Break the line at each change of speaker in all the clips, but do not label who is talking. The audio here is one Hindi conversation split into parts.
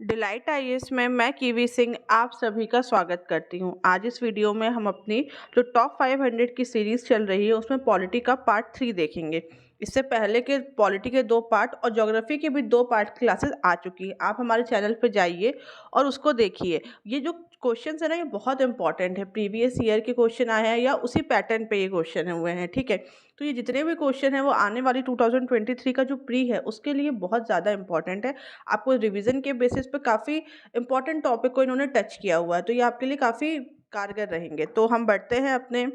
डिलाइट आईएएस में मैं कीवी सिंह आप सभी का स्वागत करती हूँ। आज इस वीडियो में हम अपनी जो टॉप 500 की सीरीज़ चल रही है उसमें पॉलिटी का पार्ट 3 देखेंगे। इससे पहले के पॉलिटी के 2 पार्ट और ज्योग्राफी के भी 2 पार्ट क्लासेस आ चुकी हैं। आप हमारे चैनल पर जाइए और उसको देखिए। ये जो क्वेश्चन है ना, ये बहुत इंपॉर्टेंट है। प्रीवियस ईयर के क्वेश्चन आए हैं या उसी पैटर्न पे ये क्वेश्चन हुए हैं, ठीक है। तो ये जितने भी क्वेश्चन हैं वो आने वाली 2023 का जो प्री है उसके लिए बहुत ज़्यादा इंपॉर्टेंट है। आपको रिवीजन के बेसिस पे काफ़ी इंपॉर्टेंट टॉपिक को इन्होंने टच किया हुआ है, तो ये आपके लिए काफ़ी कारगर रहेंगे। तो हम बढ़ते हैं अपने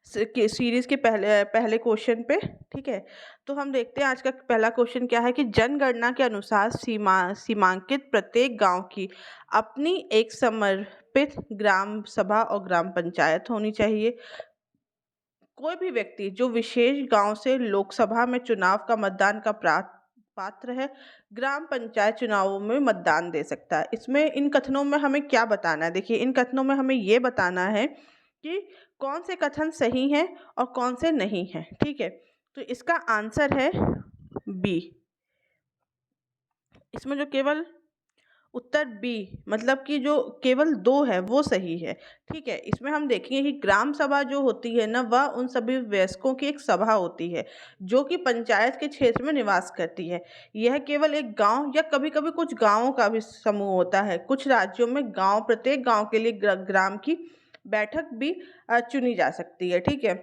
सीरीज़ के पहले पहले क्वेश्चन पे, ठीक है। तो हम देखते हैं आज का पहला क्वेश्चन क्या है कि जनगणना के अनुसार सीमांकित प्रत्येक गांव की अपनी एक समर्पित ग्राम सभा और ग्राम पंचायत होनी चाहिए। कोई भी व्यक्ति जो विशेष गांव से लोकसभा में चुनाव का मतदान का पात्र है, ग्राम पंचायत चुनावों में मतदान दे सकता है। इसमें इन कथनों में हमें क्या बताना है? देखिए, इन कथनों में हमें ये बताना है कि कौन से कथन सही हैं और कौन से नहीं हैं, ठीक है। तो इसका आंसर है बी। इसमें जो केवल उत्तर बी, मतलब कि जो केवल 2 है वो सही है, ठीक है। इसमें हम देखेंगे कि ग्राम सभा जो होती है ना, वह उन सभी वयस्कों की एक सभा होती है जो कि पंचायत के क्षेत्र में निवास करती है। यह केवल एक गांव या कभी-कभी कुछ गांवों का भी समूह होता है। कुछ राज्यों में गांव, प्रत्येक गांव के लिए ग्राम की बैठक भी चुनी जा सकती है, ठीक है।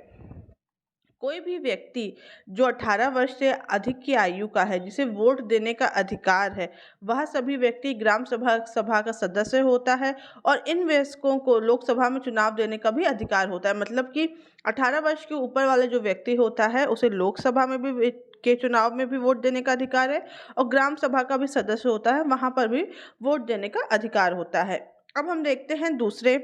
कोई भी व्यक्ति जो 18 वर्ष से अधिक की आयु का है, जिसे वोट देने का अधिकार है, वह सभी व्यक्ति ग्राम सभा का सदस्य होता है और इन वयस्कों को लोकसभा में चुनाव देने का भी अधिकार होता है। मतलब कि 18 वर्ष के ऊपर वाले जो व्यक्ति होता है उसे लोकसभा में भी के चुनाव में भी वोट देने का अधिकार है और ग्राम सभा का भी सदस्य होता है, वहाँ पर भी वोट देने का अधिकार होता है। अब हम देखते हैं दूसरे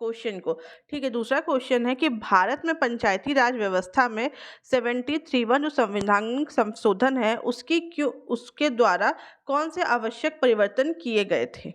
क्वेश्चन को, ठीक है। दूसरा क्वेश्चन है कि भारत में पंचायती राज व्यवस्था में 73वां जो संवैधानिक संशोधन है उसके द्वारा कौन से आवश्यक परिवर्तन किए गए थे?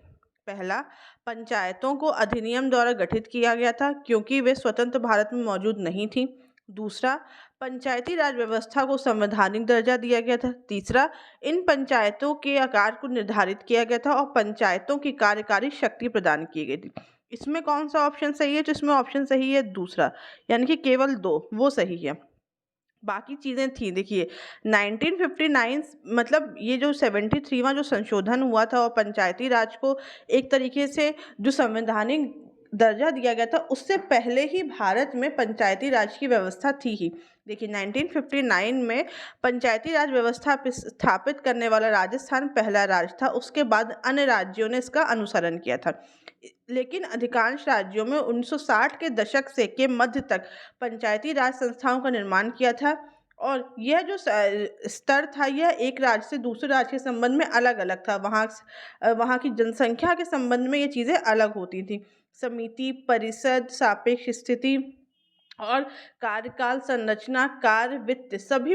पहला, पंचायतों को अधिनियम द्वारा गठित किया गया था क्योंकि वे स्वतंत्र भारत में मौजूद नहीं थी। दूसरा, पंचायती राज व्यवस्था को संवैधानिक दर्जा दिया गया था। तीसरा, इन पंचायतों के आकार को निर्धारित किया गया था और पंचायतों की कार्यकारी शक्ति प्रदान की गई थी। इसमें कौन सा ऑप्शन सही है? तो इसमें ऑप्शन सही है दूसरा, यानी कि केवल 2 वो सही है। बाकी चीज़ें थी, देखिए 1959 मतलब ये जो 73वां जो संशोधन हुआ था और पंचायती राज को एक तरीके से जो संवैधानिक दर्जा दिया गया था, उससे पहले ही भारत में पंचायती राज की व्यवस्था थी ही। देखिए 1959 में पंचायती राज व्यवस्था स्थापित करने वाला राजस्थान पहला राज्य था। उसके बाद अन्य राज्यों ने इसका अनुसरण किया था, लेकिन अधिकांश राज्यों में 1960 के दशक से के मध्य तक पंचायती राज संस्थाओं का निर्माण किया था और यह जो स्तर था यह एक राज्य से दूसरे राज्य के संबंध में अलग अलग था। वहाँ की जनसंख्या के संबंध में ये चीज़ें अलग होती थी। समिति, परिषद, सापेक्ष स्थिति और कार्यकाल संरचना, कार्य, वित्त सभी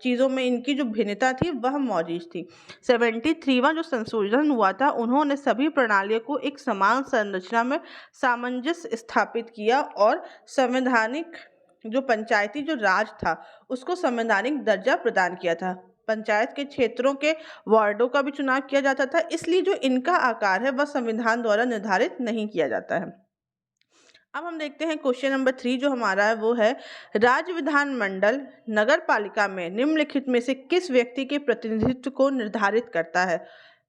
चीज़ों में इनकी जो भिन्नता थी वह मौजूद थी। 73वां जो संशोधन हुआ था, उन्होंने सभी प्रणालियों को एक समान संरचना में सामंजस्य स्थापित किया और संवैधानिक जो पंचायती जो राज था उसको संवैधानिक दर्जा प्रदान किया था। पंचायत के क्षेत्रों के वार्डों का भी चुनाव किया जाता था, इसलिए जो इनका आकार है वह संविधान द्वारा निर्धारित नहीं किया जाता है। अब हम देखते हैं क्वेश्चन नंबर 3 जो हमारा है वो है, राज्य विधानमंडल नगर पालिका में निम्नलिखित में से किस व्यक्ति के प्रतिनिधित्व को निर्धारित करता है?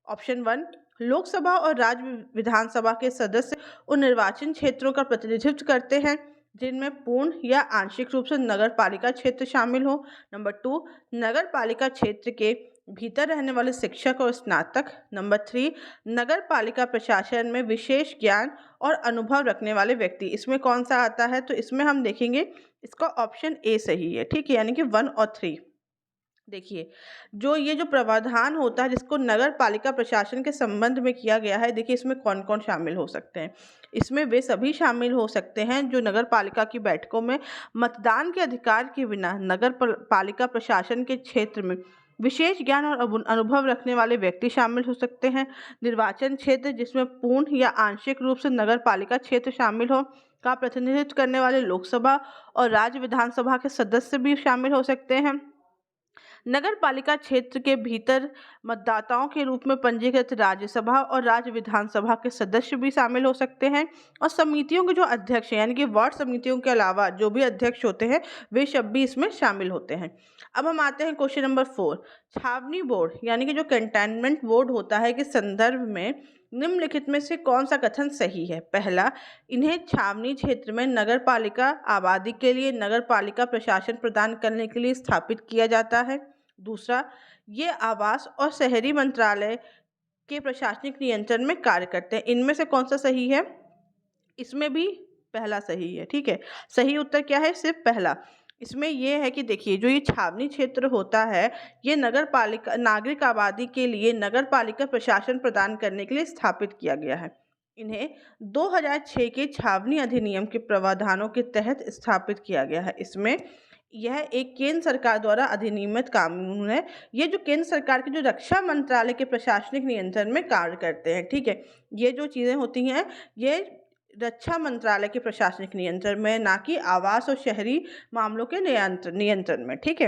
ऑप्शन 1, लोकसभा और राज्य विधानसभा के सदस्य उन निर्वाचन क्षेत्रों का प्रतिनिधित्व करते हैं जिनमें पूर्ण या आंशिक रूप से नगर पालिका क्षेत्र शामिल हो। नंबर 2, नगर पालिका क्षेत्र के भीतर रहने वाले शिक्षक और स्नातक। नंबर 3, नगर पालिका प्रशासन में विशेष ज्ञान और अनुभव रखने वाले व्यक्ति। इसमें कौन सा आता है? तो इसमें हम देखेंगे इसका ऑप्शन ए सही है, ठीक है, यानी कि 1 और 3। देखिए, जो ये जो प्रावधान होता है जिसको नगर पालिका प्रशासन के संबंध में किया गया है, देखिए इसमें कौन कौन शामिल हो सकते हैं। इसमें वे सभी शामिल हो सकते हैं जो नगर पालिका की बैठकों में मतदान के अधिकार के बिना नगर पालिका प्रशासन के क्षेत्र में विशेष ज्ञान और अनुभव रखने वाले व्यक्ति शामिल हो सकते हैं। निर्वाचन क्षेत्र जिसमें पूर्ण या आंशिक रूप से नगर पालिका क्षेत्र शामिल हो का प्रतिनिधित्व करने वाले लोकसभा और राज्य विधानसभा के सदस्य भी शामिल हो सकते हैं। नगर पालिका क्षेत्र के भीतर मतदाताओं के रूप में पंजीकृत राज्यसभा और राज्य विधानसभा के सदस्य भी शामिल हो सकते हैं, और समितियों के जो अध्यक्ष हैं यानी कि वार्ड समितियों के अलावा जो भी अध्यक्ष होते हैं वे सब भी इसमें शामिल होते हैं। अब हम आते हैं क्वेश्चन नंबर 4। छावनी बोर्ड यानी कि जो कंटेनमेंट बोर्ड होता है के संदर्भ में निम्नलिखित में से कौन सा कथन सही है? पहला, इन्हें छावनी क्षेत्र में नगर पालिका आबादी के लिए नगर पालिका प्रशासन प्रदान करने के लिए स्थापित किया जाता है। दूसरा, ये आवास और शहरी मंत्रालय के प्रशासनिक नियंत्रण में कार्य करते हैं। इनमें से कौन सा सही है? इसमें भी पहला सही है। ठीक है, सही उत्तर क्या है? सिर्फ पहला। इसमें यह है कि देखिए जो ये छावनी क्षेत्र होता है ये नगर पालिका नागरिक आबादी के लिए नगर पालिका प्रशासन प्रदान करने के लिए स्थापित किया गया है। इन्हें 2006 के छावनी अधिनियम के प्रावधानों के तहत स्थापित किया गया है। इसमें यह एक केंद्र सरकार द्वारा अधिनियमित कानून है। ये जो केंद्र सरकार के जो रक्षा मंत्रालय के प्रशासनिक नियंत्रण में कार्य करते हैं। ठीक है, ये जो चीज़ें होती हैं ये रक्षा मंत्रालय के प्रशासनिक नियंत्रण में, ना कि आवास और शहरी मामलों के नियंत्रण में। ठीक है,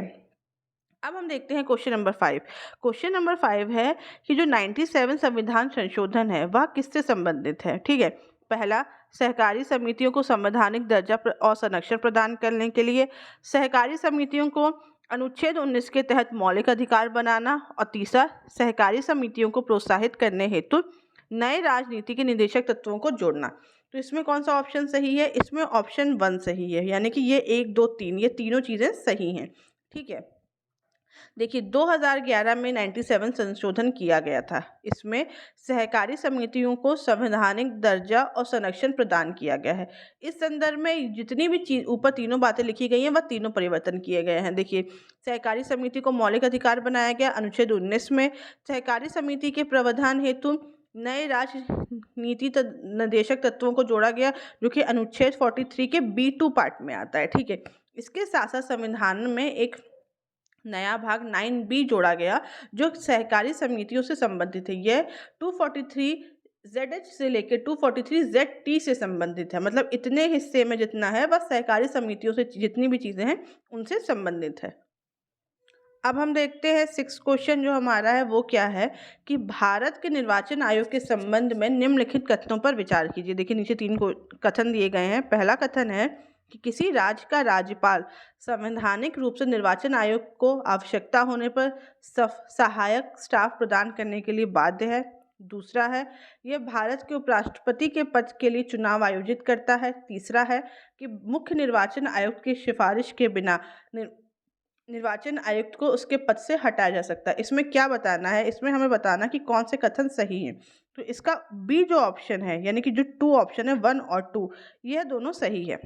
अब हम देखते हैं क्वेश्चन नंबर 5। क्वेश्चन नंबर 5 है कि जो 97 संविधान संशोधन है वह किससे संबंधित है? ठीक है, पहला, सहकारी समितियों को संवैधानिक दर्जा और संरक्षण प्रदान करने के लिए, सहकारी समितियों को अनुच्छेद 19 के तहत मौलिक अधिकार बनाना, और तीसरा, सहकारी समितियों को प्रोत्साहित करने हेतु नए राजनीति के निदेशक तत्वों को जोड़ना। तो इसमें कौन सा ऑप्शन सही है? इसमें ऑप्शन 1 सही है, यानी कि ये 1, 2, 3 ये तीनों चीज़ें सही हैं। ठीक है, देखिए 2011 में 97 संशोधन किया गया था। इसमें सहकारी समितियों को संवैधानिक दर्जा और संरक्षण प्रदान किया गया है। इस संदर्भ में जितनी भी चीज ऊपर तीनों बातें लिखी गई हैं वह तीनों परिवर्तन किए गए हैं। देखिए, सहकारी समिति को मौलिक अधिकार बनाया गया अनुच्छेद 19 में। सहकारी समिति के प्रावधान हेतु नए राजनीति निदेशक तत्वों को जोड़ा गया जो कि अनुच्छेद 43 के B2 पार्ट में आता है। ठीक है, इसके साथ साथ संविधान में एक नया भाग 9B जोड़ा गया जो सहकारी समितियों से संबंधित है। यह 243ZH से लेकर 243ZT से संबंधित है। मतलब इतने हिस्से में जितना है वह सहकारी समितियों से जितनी भी चीज़ें हैं उनसे संबंधित है। अब हम देखते हैं 6 क्वेश्चन जो हमारा है वो क्या है कि भारत के निर्वाचन आयोग के संबंध में निम्नलिखित कथनों पर विचार कीजिए। देखिए नीचे 3 कथन दिए गए हैं। पहला कथन है कि किसी राज्य का राज्यपाल संवैधानिक रूप से निर्वाचन आयोग को आवश्यकता होने पर सहायक स्टाफ प्रदान करने के लिए बाध्य है। दूसरा है यह भारत के उपराष्ट्रपति के पद के लिए चुनाव आयोजित करता है। तीसरा है कि मुख्य निर्वाचन आयुक्त की सिफारिश के बिना निर्वाचन आयुक्त को उसके पद से हटाया जा सकता है। इसमें क्या बताना है? इसमें हमें बताना कि कौन से कथन सही हैं। तो इसका बी जो ऑप्शन है यानी कि जो 2 ऑप्शन है 1 और 2 यह दोनों सही है।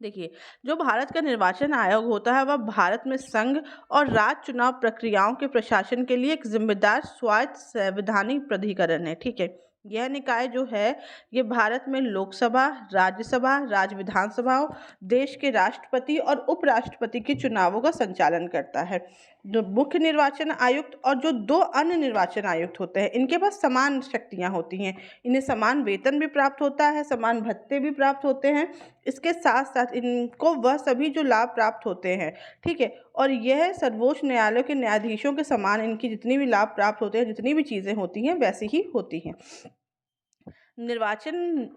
देखिए, जो भारत का निर्वाचन आयोग होता है वह भारत में संघ और राज्य चुनाव प्रक्रियाओं के प्रशासन के लिए एक जिम्मेदार स्वायत्त संवैधानिक प्राधिकरण है। ठीक है, यह निकाय जो है ये भारत में लोकसभा, राज्यसभा, राज्य विधानसभाओं, देश के राष्ट्रपति और उपराष्ट्रपति के चुनावों का संचालन करता है। जो मुख्य निर्वाचन आयुक्त और जो 2 अन्य निर्वाचन आयुक्त होते हैं इनके पास समान शक्तियां होती हैं। इन्हें समान वेतन भी प्राप्त होता है, समान भत्ते भी प्राप्त होते हैं। इसके साथ साथ इनको वह सभी जो लाभ प्राप्त होते हैं। ठीक है, और यह सर्वोच्च न्यायालय के न्यायाधीशों के समान इनकी जितनी भी लाभ प्राप्त होते हैं, जितनी भी चीज़ें होती हैं वैसी ही होती हैं।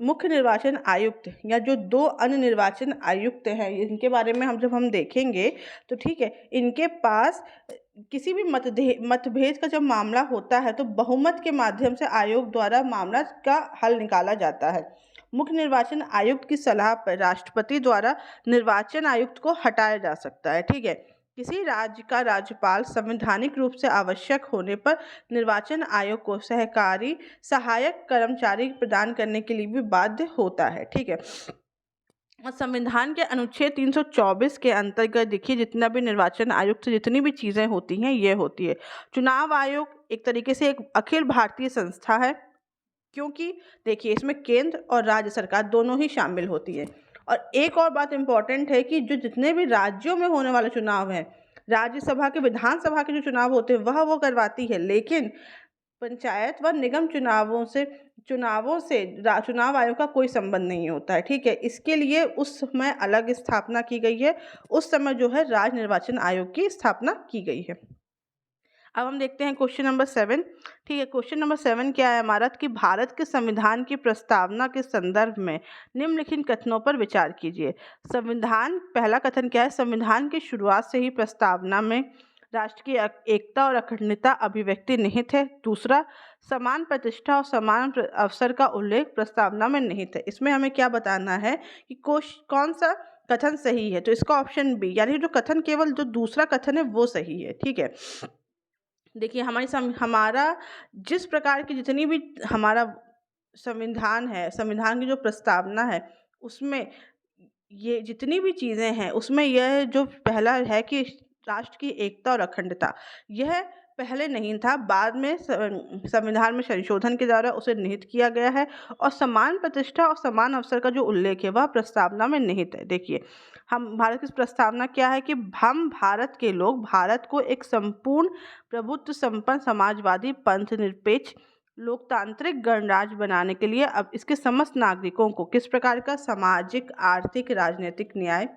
मुख्य निर्वाचन आयुक्त या जो 2 अन्य निर्वाचन आयुक्त हैं इनके बारे में जब हम देखेंगे तो ठीक है, इनके पास किसी भी मतभेद का जब मामला होता है तो बहुमत के माध्यम से आयोग द्वारा मामला का हल निकाला जाता है। मुख्य निर्वाचन आयुक्त की सलाह पर राष्ट्रपति द्वारा निर्वाचन आयुक्त को हटाया जा सकता है। ठीक है, किसी राज्य का राज्यपाल संवैधानिक रूप से आवश्यक होने पर निर्वाचन आयोग को सहायक कर्मचारी प्रदान करने के लिए भी बाध्य होता है। ठीक है, और संविधान के अनुच्छेद 324 के अंतर्गत देखिए जितना भी निर्वाचन आयुक्त से जितनी भी चीज़ें होती हैं ये होती है। चुनाव आयोग एक तरीके से एक अखिल भारतीय संस्था है क्योंकि देखिए इसमें केंद्र और राज्य सरकार दोनों ही शामिल होती है। और एक और बात इम्पॉर्टेंट है कि जो जितने भी राज्यों में होने वाले चुनाव हैं, राज्यसभा के, विधानसभा के जो चुनाव होते हैं वह वो करवाती है, लेकिन पंचायत व निगम चुनावों से चुनाव आयोग का कोई संबंध नहीं होता है। ठीक है, इसके लिए उस समय अलग स्थापना की गई है। उस समय जो है राज्य निर्वाचन आयोग की स्थापना की गई है। अब हम देखते हैं क्वेश्चन नंबर 7। ठीक है, क्वेश्चन नंबर 7 क्या है हमारा कि भारत के संविधान की प्रस्तावना के संदर्भ में निम्नलिखित कथनों पर विचार कीजिए। संविधान, पहला कथन क्या है, संविधान की शुरुआत से ही प्रस्तावना में राष्ट्र की एकता और अखंडता अभिव्यक्ति निहित है। दूसरा, समान प्रतिष्ठा और समान अवसर का उल्लेख प्रस्तावना में निहित है। इसमें हमें क्या बताना है कि कौन सा कथन सही है, तो इसका ऑप्शन बी, यानी जो कथन, केवल जो दूसरा कथन है वो सही है। ठीक है, देखिए हमारा जिस प्रकार की जितनी भी हमारा संविधान है, संविधान की जो प्रस्तावना है, उसमें ये जितनी भी चीज़ें हैं, उसमें यह जो पहला है कि राष्ट्र की एकता और अखंडता, यह पहले नहीं था, बाद में संविधान में संशोधन के द्वारा उसे निहित किया गया है। और समान प्रतिष्ठा और समान अवसर का जो उल्लेख है वह प्रस्तावना में निहित है। देखिए, हम भारत की प्रस्तावना क्या है कि हम भारत के लोग भारत को एक संपूर्ण प्रभुत्व संपन्न समाजवादी पंथ निरपेक्ष लोकतांत्रिक गणराज्य बनाने के लिए अब इसके समस्त नागरिकों को किस प्रकार का सामाजिक, आर्थिक, राजनीतिक न्याय,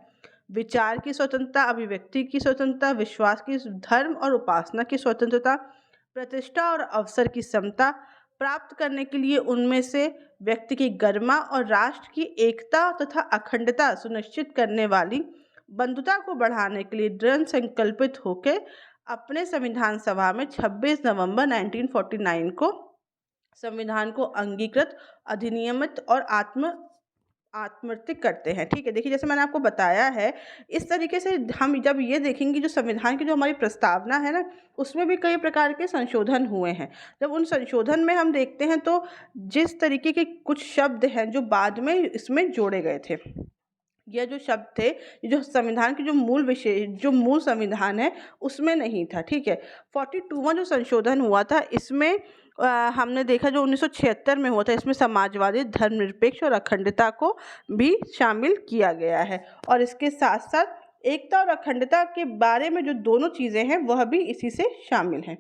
विचार की स्वतंत्रता, अभिव्यक्ति की स्वतंत्रता, विश्वास की, धर्म और उपासना की स्वतंत्रता, प्रतिष्ठा और अवसर की समता प्राप्त करने के लिए उनमें से व्यक्ति की गरिमा और राष्ट्र की एकता तथा अखंडता सुनिश्चित करने वाली बंधुता को बढ़ाने के लिए दृढ़ संकल्पित होकर अपने संविधान सभा में 26 नवंबर 1949 को संविधान को अंगीकृत, अधिनियमित और आत्मर्थिक करते हैं। ठीक है, देखिए जैसे मैंने आपको बताया है, इस तरीके से हम जब ये देखेंगे जो संविधान की जो हमारी प्रस्तावना है ना, उसमें भी कई प्रकार के संशोधन हुए हैं। जब उन संशोधन में हम देखते हैं तो जिस तरीके के कुछ शब्द हैं जो बाद में इसमें जोड़े गए थे, यह जो शब्द थे, ये जो संविधान की जो मूल विषय, जो मूल संविधान है उसमें नहीं था। ठीक है, 42वां जो संशोधन हुआ था, इसमें हमने देखा जो 1976 में हुआ था, इसमें समाजवादी, धर्मनिरपेक्ष और अखंडता को भी शामिल किया गया है। और इसके साथ साथ एकता और अखंडता के बारे में जो दोनों चीज़ें हैं वह भी इसी से शामिल हैं।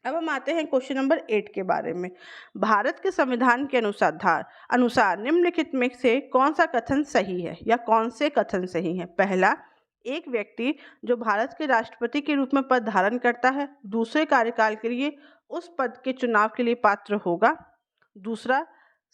अब हम आते हैं क्वेश्चन नंबर 8 के बारे में। भारत के संविधान के अनुसार निम्नलिखित में से कौन सा कथन सही है या कौन से कथन सही है। पहला, एक व्यक्ति जो भारत के राष्ट्रपति के रूप में पद धारण करता है दूसरे कार्यकाल के लिए उस पद के चुनाव के लिए पात्र होगा। दूसरा,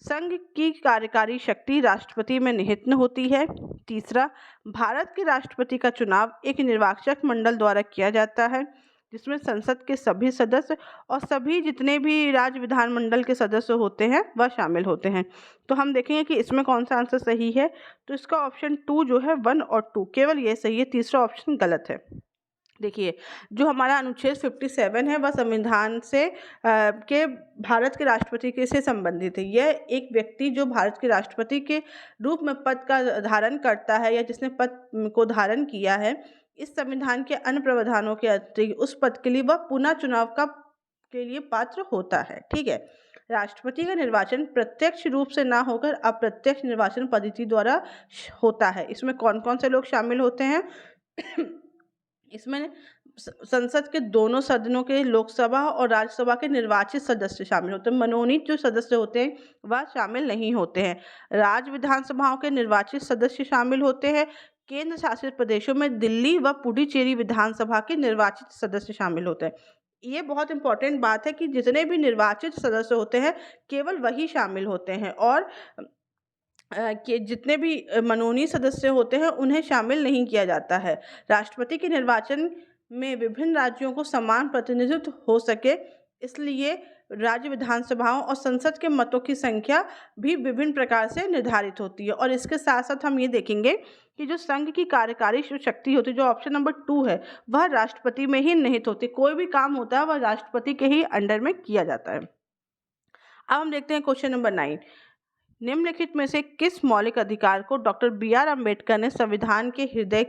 संघ की कार्यकारी शक्ति राष्ट्रपति में निहित होती है। तीसरा, भारत के राष्ट्रपति का चुनाव एक निर्वाचक मंडल द्वारा किया जाता है जिसमें संसद के सभी सदस्य और सभी जितने भी राज्य विधानमंडल के सदस्य होते हैं वह शामिल होते हैं। तो हम देखेंगे कि इसमें कौन सा आंसर सही है, तो इसका ऑप्शन 2 जो है 1 और 2 केवल ये सही है, तीसरा ऑप्शन गलत है। देखिए, जो हमारा अनुच्छेद 57 है वह संविधान से के भारत के राष्ट्रपति के से संबंधित है। यह एक व्यक्ति जो भारत के राष्ट्रपति के रूप में पद का धारण करता है या जिसने पद को धारण किया है, इस संविधान के अन्य प्रावधानों के अतिरिक्त उस पद के लिए वह पुनः चुनाव के लिए पात्र होता है। ठीक है, राष्ट्रपति का निर्वाचन प्रत्यक्ष रूप से ना होकर अप्रत्यक्ष निर्वाचन पद्धति द्वारा होता है। इसमें कौन कौन से लोग शामिल होते हैं इसमें संसद के दोनों सदनों के लोकसभा और राज्यसभा के निर्वाचित सदस्य शामिल होते हैं। मनोनीत जो सदस्य होते हैं वह शामिल नहीं होते हैं। राज्य विधानसभाओं के निर्वाचित सदस्य शामिल होते हैं। केंद्र शासित प्रदेशों में दिल्ली व पुडुचेरी विधानसभा के निर्वाचित सदस्य शामिल होते हैं। ये बहुत इंपॉर्टेंट बात है कि जितने भी निर्वाचित सदस्य होते हैं केवल वही शामिल होते हैं और कि जितने भी मनोनीत सदस्य होते हैं उन्हें शामिल नहीं किया जाता है। राष्ट्रपति के निर्वाचन में विभिन्न राज्यों को समान प्रतिनिधित्व हो सके, इसलिए राज्य विधानसभाओं और संसद के मतों की संख्या भी विभिन्न प्रकार से निर्धारित होती है। और इसके साथ साथ हम ये देखेंगे कि जो संघ की कार्यकारी शक्ति होती है, जो ऑप्शन नंबर 2 है, वह राष्ट्रपति में ही निहित होती है। कोई भी काम होता है वह राष्ट्रपति के ही अंडर में किया जाता है। अब हम देखते हैं क्वेश्चन नंबर 9। निम्नलिखित में से किस मौलिक अधिकार को डॉक्टर बी.आर. अम्बेडकर ने संविधान के हृदय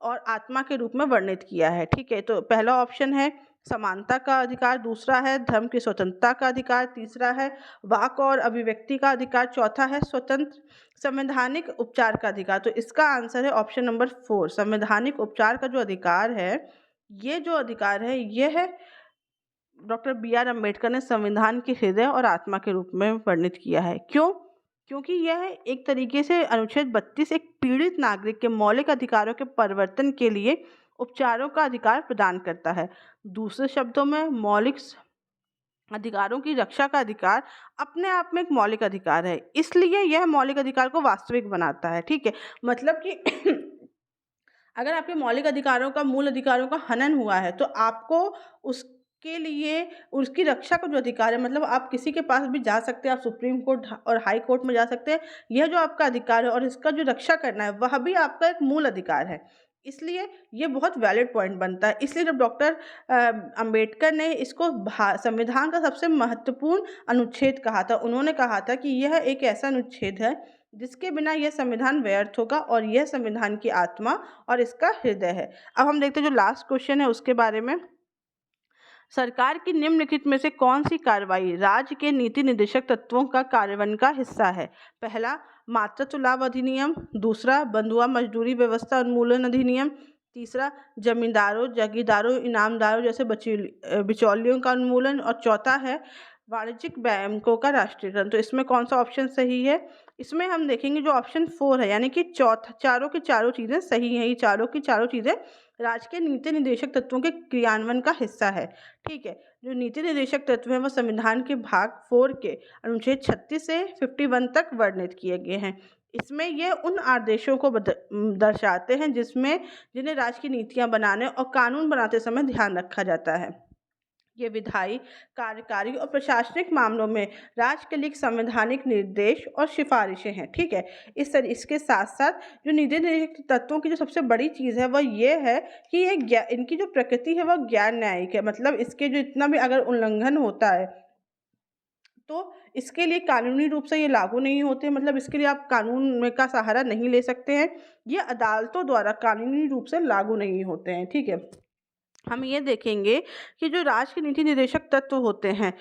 और आत्मा के रूप में वर्णित किया है। ठीक है, तो पहला ऑप्शन है समानता का अधिकार, दूसरा है धर्म की स्वतंत्रता का अधिकार, तीसरा है वाक और अभिव्यक्ति का अधिकार, चौथा है स्वतंत्र संवैधानिक उपचार का अधिकार। तो इसका आंसर है ऑप्शन नंबर 4। संवैधानिक उपचार का जो अधिकार है, ये जो अधिकार है यह है डॉक्टर बी.आर. अम्बेडकर ने संविधान के हृदय और आत्मा के रूप में वर्णित किया है। क्यों? क्योंकि यह एक तरीके से अनुच्छेद 32 एक पीड़ित नागरिक के मौलिक अधिकारों के परिवर्तन के लिए उपचारों का अधिकार प्रदान करता है। दूसरे शब्दों में मौलिक अधिकारों की रक्षा का अधिकार अपने आप में एक मौलिक अधिकार है, इसलिए यह मौलिक अधिकार को वास्तविक बनाता है। ठीक है, मतलब कि अगर आपके मौलिक अधिकारों का, मूल अधिकारों का हनन हुआ है तो आपको उसके लिए उसकी रक्षा का जो अधिकार है, मतलब आप किसी के पास भी जा सकते हैं, आप सुप्रीम कोर्ट और हाई कोर्ट में जा सकते हैं। यह जो आपका अधिकार है और इसका जो रक्षा करना है वह भी आपका एक मूल अधिकार है, इसलिए ये बहुत वैलिड पॉइंट बनता है। इसलिए जब डॉक्टर अंबेडकर ने इसको संविधान का सबसे महत्वपूर्ण अनुच्छेद कहा था, उन्होंने कहा था कि यह एक ऐसा अनुच्छेद है जिसके बिना यह संविधान व्यर्थ होगा और यह संविधान की आत्मा और इसका हृदय है। अब हम देखते हैं जो लास्ट क्वेश्चन है उसके बारे में। सरकार की निम्नलिखित में से कौन सी कार्रवाई राज्य के नीति निर्देशक तत्वों का कार्यान्वयन का हिस्सा है? पहला, मातृत्व लाभ अधिनियम। दूसरा, बंधुआ मजदूरी व्यवस्था उन्मूलन अधिनियम। तीसरा, जमींदारों, जागीरदारों, इनामदारों जैसे बिचौलियों का उन्मूलन। और चौथा है वाणिज्यिक बैंकों का राष्ट्रीयकरण। तो इसमें कौन सा ऑप्शन सही है? इसमें हम देखेंगे जो ऑप्शन 4 है, यानी कि चारों की चारों चीज़ें सही हैं। ये चारों की चारों चीज़ें राज्य के नीति निर्देशक तत्वों के क्रियान्वयन का हिस्सा है। ठीक है, जो नीति निर्देशक तत्व हैं वो संविधान के भाग 4 के अनुच्छेद 36 से 51 तक वर्णित किए गए हैं। इसमें ये उन आदेशों को दर्शाते हैं जिन्हें राज्य की नीतियां बनाने और कानून बनाते समय ध्यान रखा जाता है। ये विधायी, कार्यकारी और प्रशासनिक मामलों में राज्य के लिए संवैधानिक निर्देश और सिफारिशें हैं। ठीक है, इसके साथ साथ जो नीति निर्देशक तत्वों की जो सबसे बड़ी चीज़ है वह ये है कि ये इनकी जो प्रकृति है वह ज्ञान न्यायिक है। मतलब इसके जो इतना भी अगर उल्लंघन होता है तो इसके लिए कानूनी रूप से ये लागू नहीं होते, मतलब इसके लिए आप कानून में का सहारा नहीं ले सकते हैं। ये अदालतों द्वारा कानूनी रूप से लागू नहीं होते हैं। ठीक है, हम ये देखेंगे कि जो राज्य के नीति निर्देशक तत्व होते हैं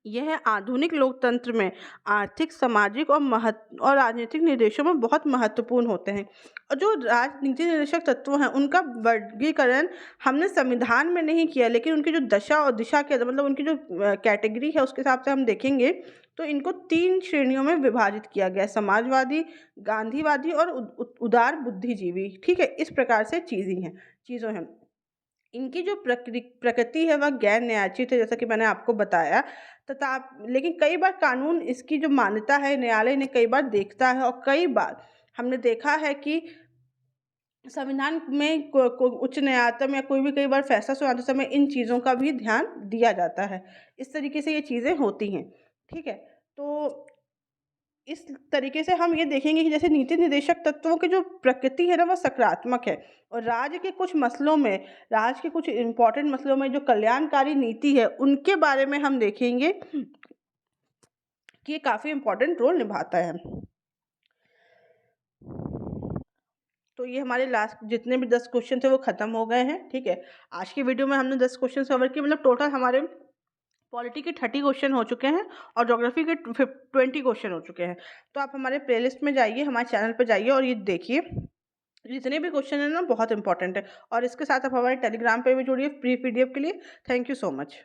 यह आधुनिक लोकतंत्र में आर्थिक, सामाजिक और राजनीतिक निर्देशों में बहुत महत्वपूर्ण होते हैं। और जो राजनीति निर्देशक तत्व हैं उनका वर्गीकरण हमने संविधान में नहीं किया, लेकिन उनकी जो दशा और दिशा के मतलब उनकी जो कैटेगरी है उसके हिसाब से हम देखेंगे तो इनको 3 श्रेणियों में विभाजित किया गया है: समाजवादी, गांधीवादी और उदार बुद्धिजीवी। ठीक है, इस प्रकार से चीज़ों हैं। इनकी जो प्रकृति है वह गैर न्यायोचित है, जैसा कि मैंने आपको बताया, तथा लेकिन कई बार कानून इसकी जो मान्यता है न्यायालय ने कई बार देखता है, और कई बार हमने देखा है कि संविधान में उच्च न्यायालय या कोई भी कई बार फैसला सुनाते समय इन चीज़ों का भी ध्यान दिया जाता है। इस तरीके से ये चीज़ें होती हैं। ठीक है, तो इस तरीके से हम ये देखेंगे कि जैसे नीति निर्देशक तत्वों की जो प्रकृति है ना वह सकारात्मक है, और राज्य के कुछ इम्पोर्टेंट मसलों में जो कल्याणकारी नीति है उनके बारे में हम देखेंगे कि ये काफ़ी इम्पोर्टेंट रोल निभाता है। तो ये हमारे लास्ट जितने भी 10 क्वेश्चन थे वो ख़त्म हो गए हैं। ठीक है, आज की वीडियो में हमने 10 क्वेश्चन कवर किए, मतलब टोटल हमारे पॉलिटी के 30 क्वेश्चन हो चुके हैं और ज्योग्राफी के 20 क्वेश्चन हो चुके हैं। तो आप हमारे प्लेलिस्ट में जाइए, हमारे चैनल पर जाइए और ये देखिए, जितने भी क्वेश्चन हैं ना बहुत इंपॉर्टेंट है। और इसके साथ आप हमारे टेलीग्राम पे भी जुड़िए फ्री PDF के लिए। Thank you so much.